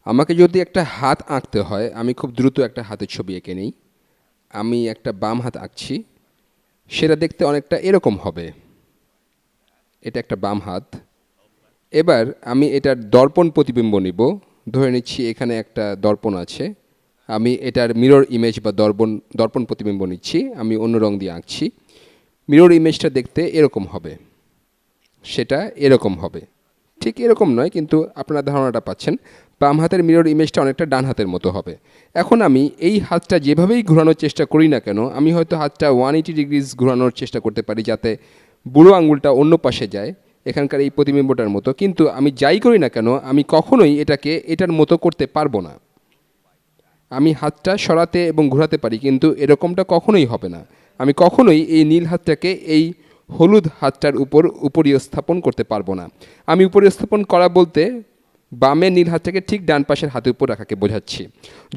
আমাকে যদি একটা হাত আঁকতে হয়, আমি খুব দ্রুত একটা হাতের ছবি এঁকে নিই। আমি একটা বাম হাত আঁকছি, সেটা দেখতে অনেকটা এরকম হবে। এটা একটা বাম হাত। এবার আমি এটার দর্পণ প্রতিবিম্ব নিব। ধরে নিচ্ছি এখানে একটা দর্পণ আছে। আমি এটার মিরর ইমেজ বা দর্পণ দর্পণ প্রতিবিম্ব নিচ্ছি, আমি অন্য রং দিয়ে আঁকছি। মিরর ইমেজটা দেখতে এরকম হবে, সেটা এরকম হবে। ঠিক এরকম নয়, কিন্তু আপনারা ধারণাটা পাচ্ছেন। বাম হাতের মিরর ইমেজটা অনেকটা ডান হাতের মতো হবে। এখন আমি এই হাতটা যেভাবেই ঘোরানোর চেষ্টা করি না কেন, আমি হয়তো হাতটা 180 ডিগ্রিজ ঘোরানোর চেষ্টা করতে পারি যাতে বুড়ো আঙুলটা অন্য পাশে যায়, এখানকার এই প্রতিবিম্বটার মতো। কিন্তু আমি যাই করি না কেন, আমি কখনোই এটাকে এটার মতো করতে পারবো না। আমি হাতটা সরাতে এবং ঘোরাতে পারি, কিন্তু এরকমটা কখনোই হবে না। আমি কখনোই এই নীল হাতটাকে এই হলুদ হাতটার উপরীয় স্থাপন করতে পারবো না। আমি উপরীয় স্থাপন করা বলতে বামে নীল হাতটাকে ঠিক ডান পাশের হাতের উপর রাখাকে বোঝাচ্ছি।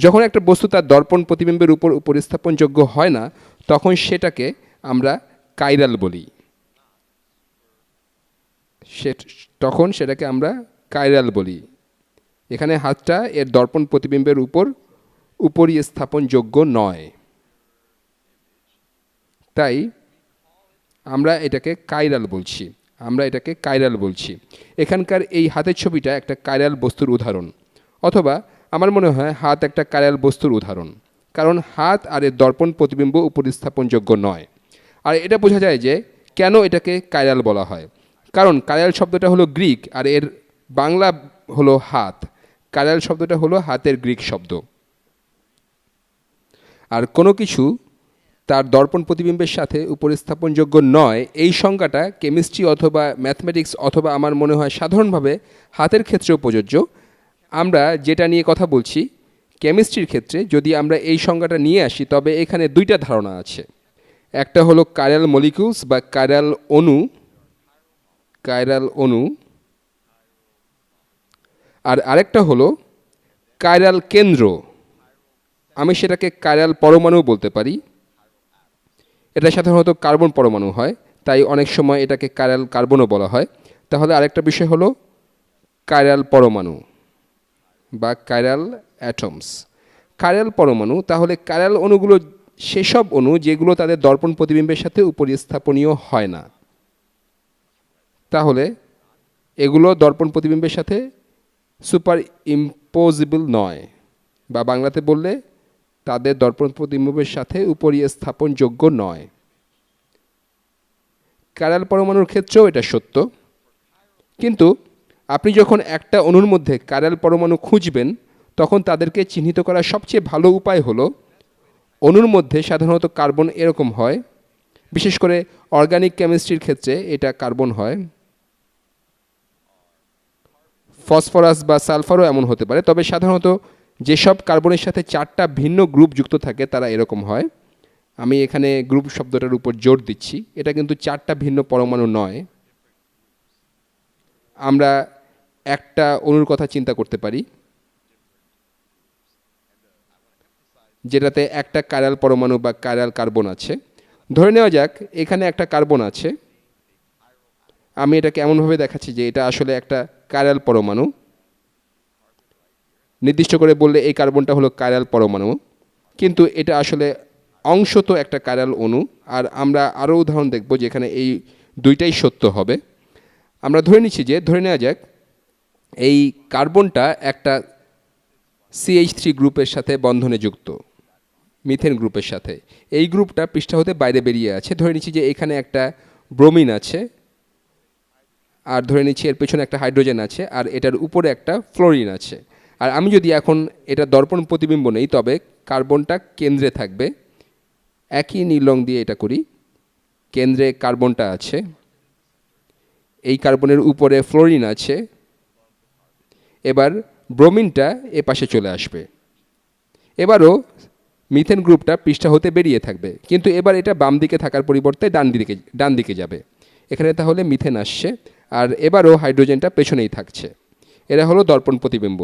যখন একটা বস্তু তার দর্পণ প্রতিবিম্বের উপর উপস্থাপনযোগ্য হয় না, তখন সেটাকে আমরা কাইরাল বলি। সে তখন সেটাকে আমরা কাইরাল বলি। এখানে হাতটা এর দর্পণ প্রতিবিম্বের উপরই স্থাপনযোগ্য নয়, তাই আমরা এটাকে কাইরাল বলছি। এখানকার এই হাতের ছবিটা একটা কাইরাল বস্তুর উদাহরণ, অথবা আমার মনে হয় হাত একটা কাইরাল বস্তুর উদাহরণ, কারণ হাত আর এর দর্পণ প্রতিবিম্ব উপস্থাপনযোগ্য নয়। আর এটা বোঝা যায় যে কেন এটাকে কাইরাল বলা হয়। কারণ কাইরাল শব্দটা হলো গ্রিক, আর এর বাংলা হলো হাত। কাইরাল শব্দটা হলো হাতের গ্রিক শব্দ। আর কোনো কিছু তার দর্পণ প্রতিবিম্বের সাথে উপস্থাপনযোগ্য নয়, এই সংজ্ঞাটা কেমিস্ট্রি অথবা ম্যাথমেটিক্স অথবা আমার মনে হয় সাধারণভাবে হাতের ক্ষেত্রেও প্রযোজ্য। আমরা যেটা নিয়ে কথা বলছি কেমিস্ট্রির ক্ষেত্রে, যদি আমরা এই সংজ্ঞাটা নিয়ে আসি, তবে এখানে দুইটা ধারণা আছে। একটা হলো কাইরাল মলিকিউলস বা কাইরাল অণু, আর আরেকটা হলো কাইরাল কেন্দ্র। আমি সেটাকে কাইরাল পরমাণু বলতে পারি। এটা সাধারণত কার্বন পরমাণু হয়, তাই অনেক সময় এটাকে কাইরাল কার্বনও বলা হয়। তাহলে আরেকটা বিষয় হলো কাইরাল পরমাণু বা কাইরাল অ্যাটমস। কাইরাল পরমাণু, তাহলে কাইরাল অণুগুলো সেসব অণু যেগুলো তাদের দর্পণ প্রতিবিম্বের সাথে উপস্থাপনীয় হয় না। তাহলে এগুলো দর্পণ প্রতিবিম্বের সাথে সুপার ইম্পোজিবল নয়, বা বাংলাতে বললে তাদের দর্পণ প্রতিবিম্বের সাথে উপস্থাপনযোগ্য নয়। কাইরাল পরমাণুর ক্ষেত্রেও এটা সত্য। কিন্তু আপনি যখন একটা অণুর মধ্যে কাইরাল পরমাণু খুঁজবেন, তখন তাদেরকে চিহ্নিত করার সবচেয়ে ভালো উপায় হলো অণুর মধ্যে সাধারণত কার্বন এরকম হয়, বিশেষ করে অর্গানিক কেমিস্ট্রির ক্ষেত্রে এটা কার্বন হয়। ফসফরাস বা সালফারও এমন হতে পারে, তবে সাধারণত যেসব কার্বনের সাথে 4টা ভিন্ন গ্রুপ যুক্ত থাকে তারা এরকম হয়। আমি এখানে গ্রুপ শব্দটার উপর জোর দিচ্ছি, এটা কিন্তু 4টা ভিন্ন পরমাণু নয়। আমরা একটা অণুর কথা চিন্তা করতে পারি যেটাতে একটা কাইরাল পরমাণু বা কাইরাল কার্বন আছে। ধরে নেওয়া যাক এখানে একটা কার্বন আছে। আমি এটাকে এমনভাবে দেখাচ্ছি যে এটা আসলে একটা কাইরাল পরমাণু। নির্দিষ্ট করে বললে এই কার্বনটা হলো কাইরাল পরমাণু, কিন্তু এটা আসলে অংশত একটা কাইরাল অণু। আর আমরা আরও উদাহরণ দেখব যেখানে এই দুইটাই সত্য হবে। আমরা ধরে নেওয়া যাক এই কার্বনটা একটা CH3 গ্রুপের সাথে বন্ধনে যুক্ত, মিথেন গ্রুপের সাথে। এই গ্রুপটা পৃষ্ঠা হতে বাইরে বেরিয়ে আছে। ধরে নিচ্ছি যে এখানে একটা ব্রোমিন আছে, আর ধরে নিচ্ছি এর পেছনে একটা হাইড্রোজেন আছে, আর এটার উপরে একটা ফ্লোরিন আছে। আর আমি যদি এখন এটা দর্পণ প্রতিবিম্ব নেই, তবে কার্বনটা কেন্দ্রে থাকবে। একই নীল রং দিয়ে এটা করি। কেন্দ্রে কার্বনটা আছে, এই কার্বনের উপরে ফ্লোরিন আছে। এবার ব্রোমিনটা এ পাশে চলে আসবে। এবারও মিথেন গ্রুপটা পৃষ্ঠা হতে বেরিয়ে থাকবে, কিন্তু এবার এটা বাম দিকে থাকার পরিবর্তে ডান দিকে যাবে। এখানে তাহলে মিথেন আসছে, আর এবারও হাইড্রোজেনটা পেছনেই থাকছে। এরা হলো দর্পণ প্রতিবিম্ব।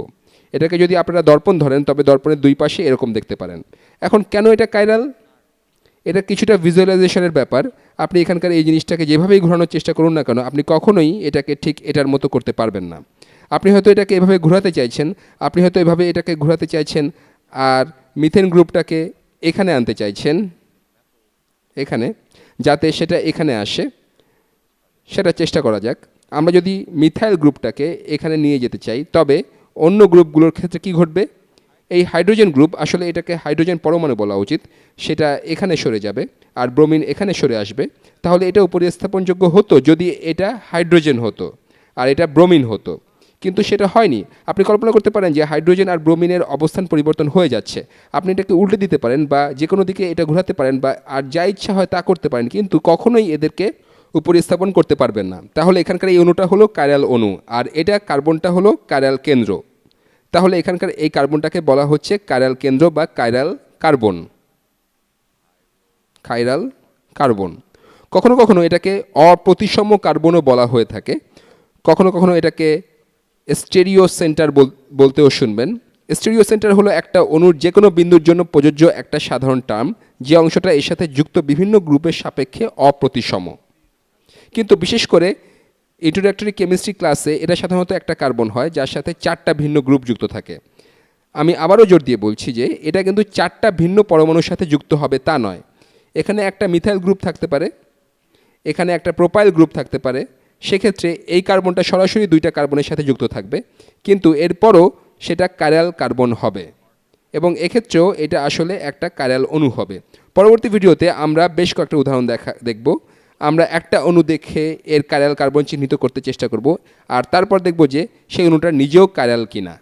এটাকে যদি আপনারা দর্পণ ধরেন, তবে দর্পণের দুই পাশে এরকম দেখতে পারেন। এখন কেন এটা কাইরাল? এটা কিছুটা ভিজুয়ালাইজেশনের ব্যাপার। আপনি এখানকার এই জিনিসটাকে যেভাবেই ঘোরানোর চেষ্টা করুন না কেন, আপনি কখনোই এটাকে ঠিক এটার মতো করতে পারবেন না। আপনি হয়তো এটাকে এভাবে ঘোরাতে চাইছেন, আপনি হয়তো এভাবে এটাকে ঘোরাতে চাইছেন, আর মিথেন গ্রুপটাকে এখানে আনতে চাইছেন, এখানে, যাতে সেটা এখানে আসে। সেটা চেষ্টা করা যাক। আমরা যদি মিথাইল গ্রুপটাকে এখানে নিয়ে যেতে চাই, তবে অন্য গ্রুপগুলোর ক্ষেত্রে কি ঘটবে? এই হাইড্রোজেন গ্রুপ, আসলে এটাকে হাইড্রোজেন পরমাণু বলা উচিত, সেটা এখানে সরে যাবে আর ব্রোমিন এখানে সরে আসবে। তাহলে এটা উপস্থাপনযোগ্য হতো যদি এটা হাইড্রোজেন হতো আর এটা ব্রোমিন হতো, কিন্তু সেটা হয়নি। আপনি কল্পনা করতে পারেন যে হাইড্রোজেন আর ব্রোমিনের অবস্থান পরিবর্তন হয়ে যাচ্ছে। আপনি এটাকে উল্টে দিতে পারেন বা যে কোনো দিকে এটা ঘোরাতে পারেন বা আর যা ইচ্ছা হয় তা করতে পারেন, কিন্তু কখনোই এদেরকে উপস্থাপন করতে পারবেন না। তাহলে এখানকার এই অণুটা হলো কাইরাল অণু, আর এটা কার্বনটা হলো কাইরাল কেন্দ্র। তাহলে এখানকার এই কার্বনটাকে বলা হচ্ছে কাইরাল কেন্দ্র বা কাইরাল কার্বন। Chiral carbon. কখনো কখনো এটাকে অপ্রতিসম কার্বনও বলা হয়ে থাকে। কখনো কখনো এটাকে স্টেরিও সেন্টার বলতেও শুনবেন। স্টেরিও সেন্টার হলো একটা অণুর যে কোনো বিন্দুর জন্য প্রযোজ্য একটা সাধারণ টার্ম, যে অংশটা এর সাথে যুক্ত বিভিন্ন গ্রুপের সাপেক্ষে অপ্রতিসম। কিন্তু বিশেষ করে ইন্ট্রোডাক্টরি কেমিস্ট্রি ক্লাসে এটা সাধারণত একটা কার্বন হয় যার সাথে 4টা ভিন্ন গ্রুপ যুক্ত থাকে। আমি আবারও জোর দিয়ে বলছি যে এটা কিন্তু 4টা ভিন্ন পরমাণুর সাথে যুক্ত হবে তা নয়। এখানে একটা মিথাইল গ্রুপ থাকতে পারে, এখানে একটা প্রোপাইল গ্রুপ থাকতে পারে। সেক্ষেত্রে এই কার্বনটা সরাসরি 2টা কার্বনের সাথে যুক্ত থাকবে, কিন্তু এরপরও সেটা কাইরাল কার্বন হবে এবং এক্ষেত্রেও এটা আসলে একটা কাইরাল অণু হবে। পরবর্তী ভিডিওতে আমরা বেশ কয়েকটা উদাহরণ দেখব। আমরা একটা অণু দেখে এর কাইরাল কার্বন চিহ্নিত করতে চেষ্টা করব, আর তারপর দেখব যে সেই অণুটা নিজেও কাইরাল কিনা।